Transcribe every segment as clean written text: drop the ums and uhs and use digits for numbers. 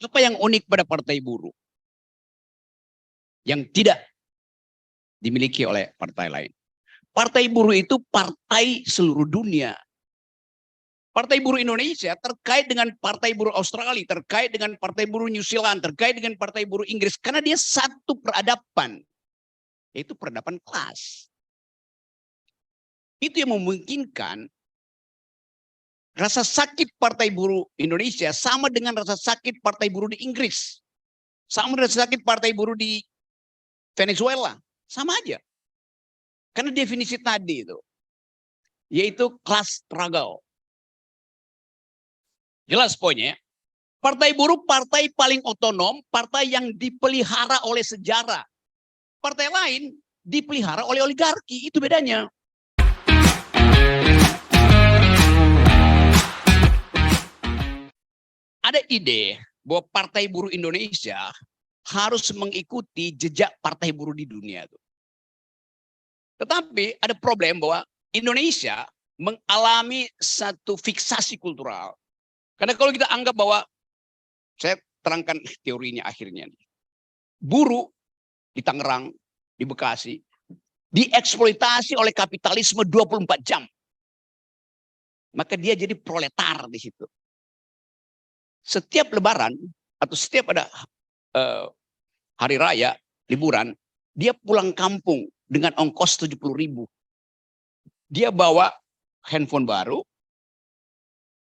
Apa yang unik pada partai buruh yang tidak dimiliki oleh partai lain? Partai buruh itu partai seluruh dunia. Partai buruh Indonesia terkait dengan partai buruh Australia, terkait dengan partai buruh New Zealand, terkait dengan partai buruh Inggris. Karena dia satu peradaban, yaitu peradaban kelas. Itu yang memungkinkan rasa sakit partai buruh Indonesia sama dengan rasa sakit partai buruh di Inggris. Sama dengan rasa sakit partai buruh di Venezuela. Sama aja. Karena definisi tadi itu, yaitu class struggle. Jelas poinnya. Partai buruh partai paling otonom, partai yang dipelihara oleh sejarah. Partai lain dipelihara oleh oligarki, itu bedanya. Ada ide bahwa Partai Buruh Indonesia harus mengikuti jejak partai buruh di dunia. Tetapi ada problem bahwa Indonesia mengalami satu fiksasi kultural. Karena kalau kita anggap bahwa, saya terangkan teorinya akhirnya. Buruh di Tangerang, di Bekasi, dieksploitasi oleh kapitalisme 24 jam. Maka dia jadi proletar di situ. Setiap lebaran, atau setiap ada hari raya, liburan, dia pulang kampung dengan ongkos 70.000. Dia bawa handphone baru,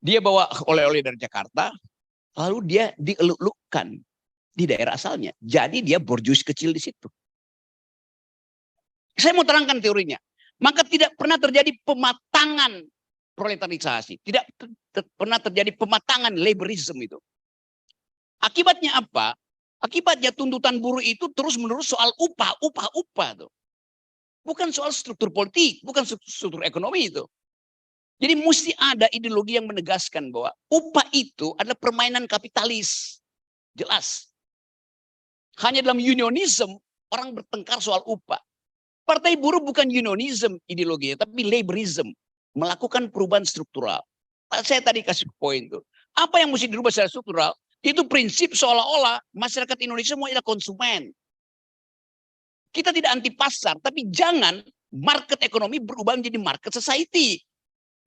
dia bawa oleh-oleh dari Jakarta, lalu dia dieluk-elukkan di daerah asalnya. Jadi dia borjuis kecil di situ. Saya mau terangkan teorinya. Maka tidak pernah terjadi pematangan proletarisasi. Tidak pernah terjadi pematangan laborism itu. Akibatnya apa? Akibatnya tuntutan buruh itu terus-menerus soal upah. Tuh. Bukan soal struktur politik, bukan struktur ekonomi itu. Jadi mesti ada ideologi yang menegaskan bahwa upah itu adalah permainan kapitalis. Jelas. Hanya dalam unionism orang bertengkar soal upah. Partai buruh bukan unionism ideologinya, tapi laborism. Melakukan perubahan struktural. Saya tadi kasih poin itu. Apa yang mesti dirubah secara struktural? Itu prinsip seolah-olah masyarakat Indonesia mau adalah konsumen. Kita tidak anti pasar, tapi jangan market ekonomi berubah menjadi market society.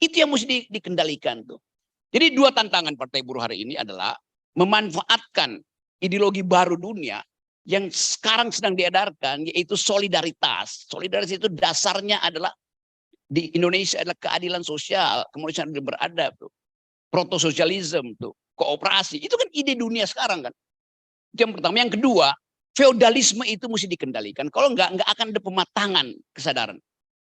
Itu yang mesti dikendalikan tuh. Jadi dua tantangan partai buruh hari ini adalah memanfaatkan ideologi baru dunia yang sekarang sedang diedarkan, yaitu solidaritas. Solidaritas itu dasarnya adalah di Indonesia adalah keadilan sosial, kemanusiaan beradab tuh. Proto-sosialisme tuh, kooperasi. Itu kan ide dunia sekarang kan. Itu yang pertama. Yang kedua, feodalisme itu mesti dikendalikan. Kalau enggak akan ada pematangan kesadaran.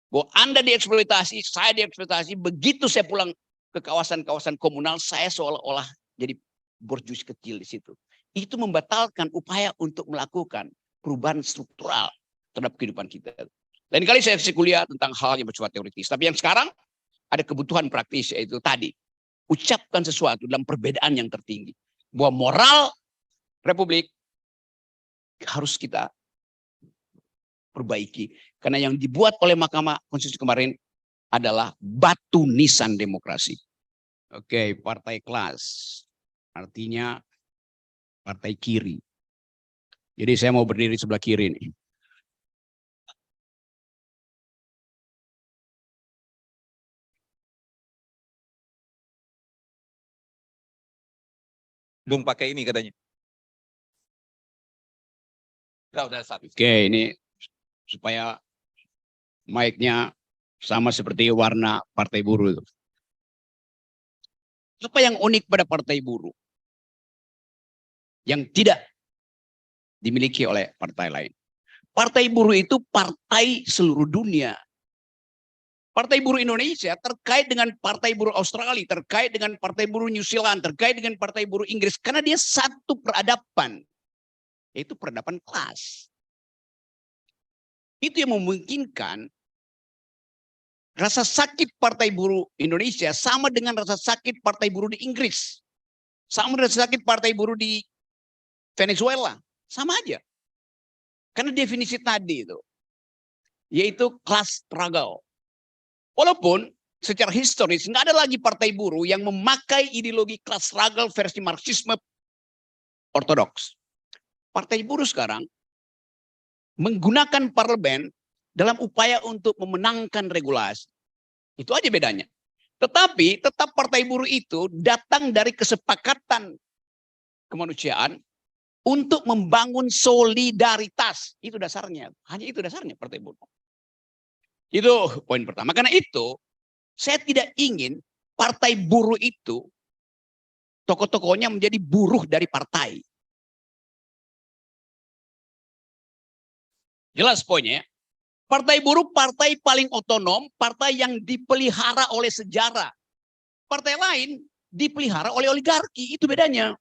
Bahwa Anda dieksploitasi, saya dieksploitasi, begitu saya pulang ke kawasan-kawasan komunal, saya seolah-olah jadi borjuis kecil di situ. Itu membatalkan upaya untuk melakukan perubahan struktural terhadap kehidupan kita. Lain kali saya kuliah tentang hal yang bersifat teoritis. Tapi yang sekarang ada kebutuhan praktis, yaitu tadi. Ucapkan sesuatu dalam perbedaan yang tertinggi. Bahwa moral Republik harus kita perbaiki. Karena yang dibuat oleh Mahkamah Konstitusi kemarin adalah batu nisan demokrasi. Oke, partai kelas. Artinya partai kiri. Jadi saya mau berdiri sebelah kiri nih. Belum pakai ini katanya. Udah satu. Oke, ini supaya mic-nya sama seperti warna partai buruh itu. Apa yang unik pada partai buruh yang tidak dimiliki oleh partai lain? Partai buruh itu partai seluruh dunia. Partai buruh Indonesia terkait dengan partai buruh Australia, terkait dengan partai buruh New Zealand, terkait dengan partai buruh Inggris. Karena dia satu peradaban, yaitu peradaban kelas. Itu yang memungkinkan rasa sakit partai buruh Indonesia sama dengan rasa sakit partai buruh di Inggris. Sama dengan rasa sakit partai buruh di Venezuela. Sama aja. Karena definisi tadi itu, yaitu class struggle. Walaupun secara historis nggak ada lagi partai buruh yang memakai ideologi class struggle versi Marxisme ortodoks. Partai buruh sekarang menggunakan parlemen dalam upaya untuk memenangkan regulasi. Itu aja bedanya. Tetapi tetap partai buruh itu datang dari kesepakatan kemanusiaan untuk membangun solidaritas. Itu dasarnya. Hanya itu dasarnya partai buruh. Itu poin pertama. Karena itu saya tidak ingin partai buruh itu tokoh-tokohnya menjadi buruh dari partai. Jelas poinnya ya. Partai buruh partai paling otonom, partai yang dipelihara oleh sejarah. Partai lain dipelihara oleh oligarki, itu bedanya.